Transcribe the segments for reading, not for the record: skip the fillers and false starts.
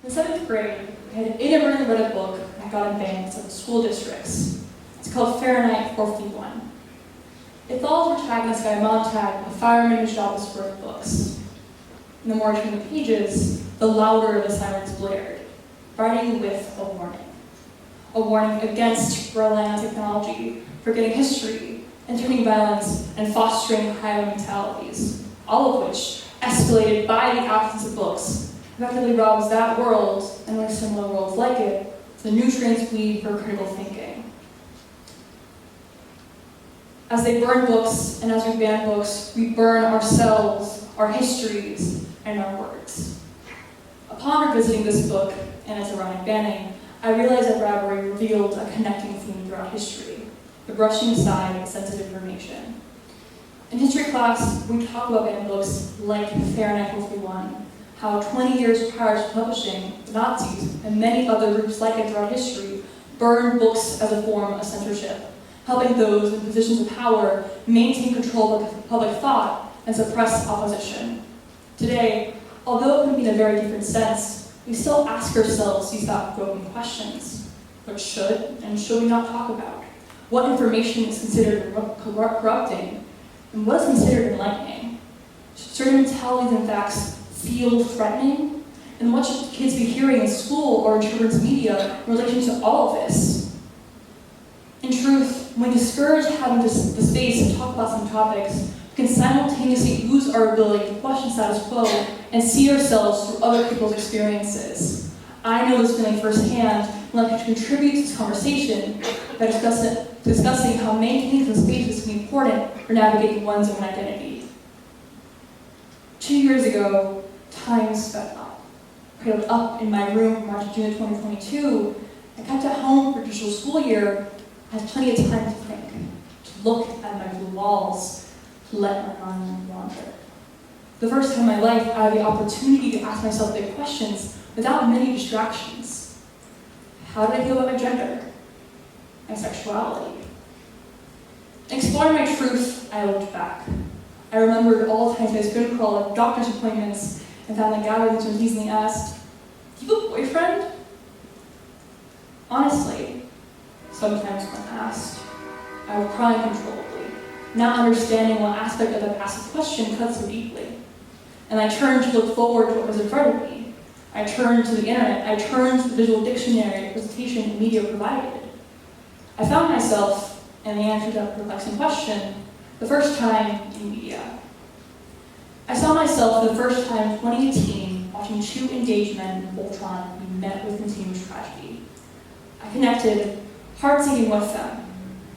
In 7th grade, I had inadvertently read a book and got in banned at the school districts. It's called Fahrenheit 451. It follows the protagonist guy Montag, a fireman whose job is to burn books. And the more I turn the pages, the louder the sirens blared, writing with a warning. A warning against relying on technology, forgetting history, entering violence, and fostering higher mentalities, all of which, escalated by the absence of books, effectively robs that world, and like similar worlds like it, the nutrients we need for critical thinking. As they burn books, and as we ban books, we burn ourselves, our histories, and our words. Upon revisiting this book, and its ironic banning, I realized that bribery revealed a connecting theme throughout history, the brushing aside of sensitive information. In history class, we talk about banning books like Fahrenheit 451, how 20 years prior to publishing, the Nazis and many other groups like it throughout history burned books as a form of censorship, helping those in positions of power maintain control of public thought and suppress opposition. Today, although it can be in a very different sense, we still ask ourselves these thought-provoking questions. What should and should we not talk about? What information is considered corrupting? And what is considered enlightening? Should certain mentalities and facts feel threatening? And what should kids be hearing in school or in children's media in relation to all of this? In truth, when discouraged having the space to talk about some topics, we can simultaneously lose our ability to question status quo and see ourselves through other people's experiences. I know this feeling firsthand and I'd like to contribute to this conversation by discussing how maintaining some spaces can be important for navigating one's own identity. 2 years ago, time sped up. Cradled up in my room from March to June of 2022, I kept at home for digital school year. I had plenty of time to think, to look at my blue walls, to let my mind wander. The first time in my life, I had the opportunity to ask myself big questions without many distractions. How did I feel about my gender? My sexuality? Exploring my truth, I looked back. I remembered all the times I was going to crawl at doctor's appointments and family gatherings when easily asked, "Do you have a boyfriend?" Honestly, sometimes when asked, I would cry uncontrollably, not understanding what aspect of that asked question cut so deeply. And I turned to look forward to what was in front of me. I turned to the internet. I turned to the visual dictionary, presentation, and media provided. I found myself, and the answer to that perplexing question, the first time in media. I saw myself for the first time in 2018 watching two engaged men in Voltron be met with continuous tragedy. I connected, heart sinking with them.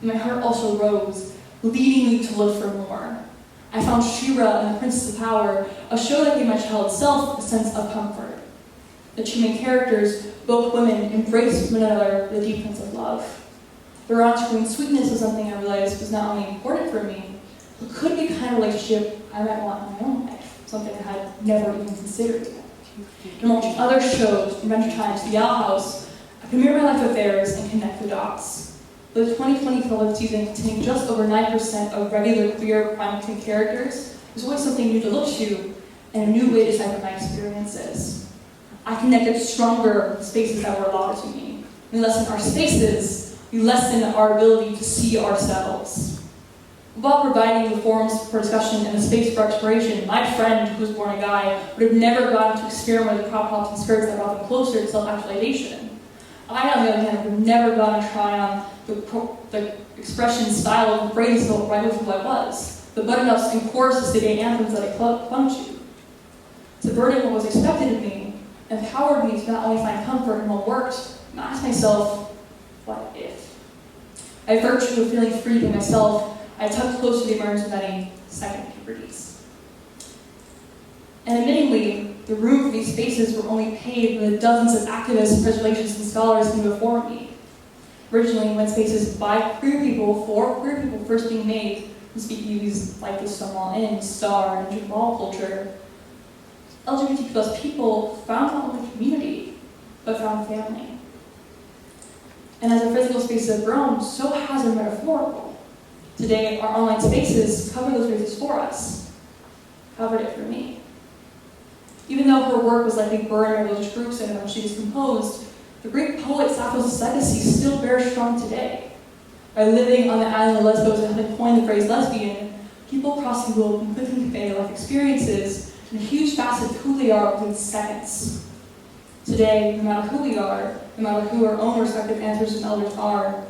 My heart also rose, leading me to look for more. I found She-Ra and the Princess of Power, a show that gave my child self a sense of comfort. The two main characters, both women, embraced one another with a deep sense of love. Their on-screen sweetness was something I realized was not only important for me, but could be the kind of relationship I might want in my own life, something I had never even considered yet. And watching other shows, from Adventure Time to the Owl House, I could mirror my life with theirs and connect the dots. With the 2020 pilot season containing just over 9% of regular queer prime-time characters, there's always something new to look to and a new way to decipher my experiences. I connected stronger with spaces that were allotted to me. We lessen our spaces, we lessen our ability to see ourselves. While providing the forums for discussion and the space for exploration, my friend, who was born a guy, would have never gotten to experiment with crop tops and skirts that brought them closer to self-actualization. I, on the other hand, would have never gotten to try on the expression, style, and phrase that right with who I was, the button-ups and choruses, the gay anthems that I clung to. Subverting what was expected of me empowered me to not only find comfort in what worked, but ask myself, what if? By virtue of feeling free to myself, I tucked close to the emergence of many second puberties. And admittingly, the room for these spaces were only paved with dozens of activists, preservationists, and scholars came before me. Originally, when spaces by queer people, for queer people first being made, from speakeasies like the Stonewall Inn, Star, and Jim Ball culture, LGBTQ+ people found not only community, but found family. And as our physical spaces have grown, so has our metaphorical. Today, our online spaces cover those spaces for us. Covered it for me. Even though her work was likely burned by religious groups and eventually decomposed, the great poet Sappho's legacy still bears strong today. By living on the island of Lesbos and having coined the phrase lesbian, people across the globe can quickly convey life experiences and a huge facet of who they are within seconds. Today, no matter who we are, no matter who our own respective ancestors and elders are,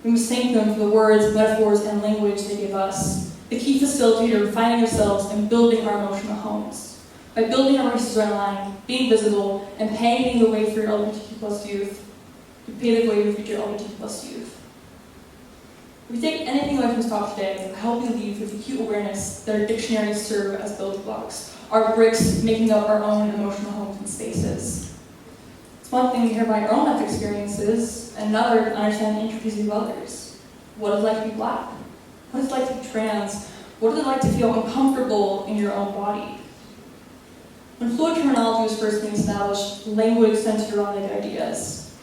we must thank them for the words, metaphors, and language they give us, the key facilitator of finding ourselves and building our emotional homes. By building our races online, being visible, and paving the way for your LGBTQ+ youth, we pave the way for future LGBTQ+ youth. If we take anything away from this talk today, I hope you leave with acute awareness that our dictionaries serve as building blocks, our bricks making up our own emotional homes and spaces. It's one thing to hear about your own life experiences, and another to understand the intricacies of others. What is it like to be Black? What is it like to be trans? What is it like to feel uncomfortable in your own body? When fluid terminology was first being established, language centered around the ideas.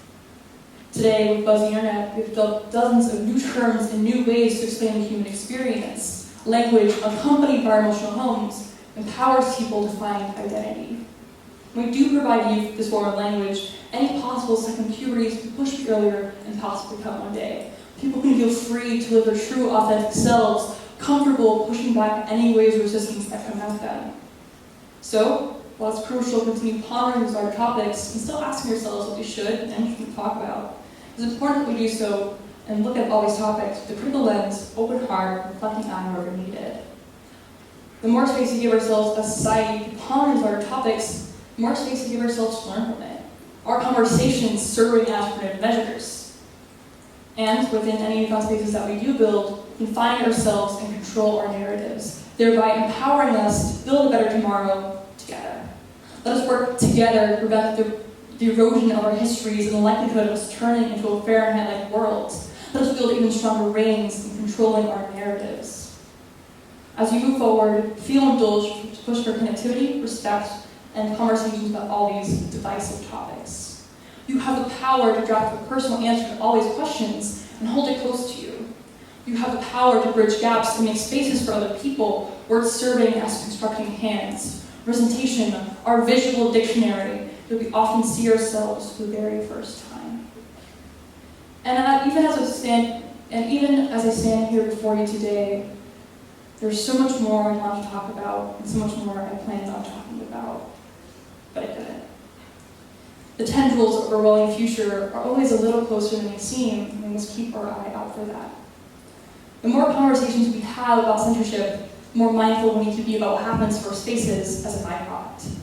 Today, with buzzy internet, we've developed dozens of new terms and new ways to explain the human experience. Language, accompanied by our emotional homes, empowers people to find identity. When we do provide youth this form of language, any possible second puberties can push earlier and possibly come one day. People can feel free to live their true, authentic selves, comfortable pushing back any waves of resistance that come at them. So, while it's crucial to continue pondering these large topics and still asking ourselves what we should and shouldn't talk about, it's important that we do so and look at all these topics with a critical lens, open heart, reflecting on where we're needed. The more space we give ourselves as a society to ponder these larger topics, the more space we give ourselves to learn from it. Our conversations serving as preventative measures. And within any of those spaces that we do build, we can find ourselves and control our narratives, thereby empowering us to build a better tomorrow together. Let us work together to prevent the erosion of our histories and the likelihood of us turning into a Fahrenheit-like world. Let us build even stronger reins in controlling our narratives. As we move forward, feel indulged to push for connectivity, respect, and conversations about all these divisive topics. You have the power to draft a personal answer to all these questions and hold it close to you. You have the power to bridge gaps and make spaces for other people where it's serving as constructing hands. Representation, our visual dictionary, that we often see ourselves for the very first time. And even as I stand here before you today, there's so much more I want to talk about, and so much more I planned on talking about, but I couldn't. The tendrils of a rolling future are always a little closer than they seem, and we must keep our eye out for that. The more conversations we have about censorship, the more mindful we need to be about what happens to our spaces as a byproduct.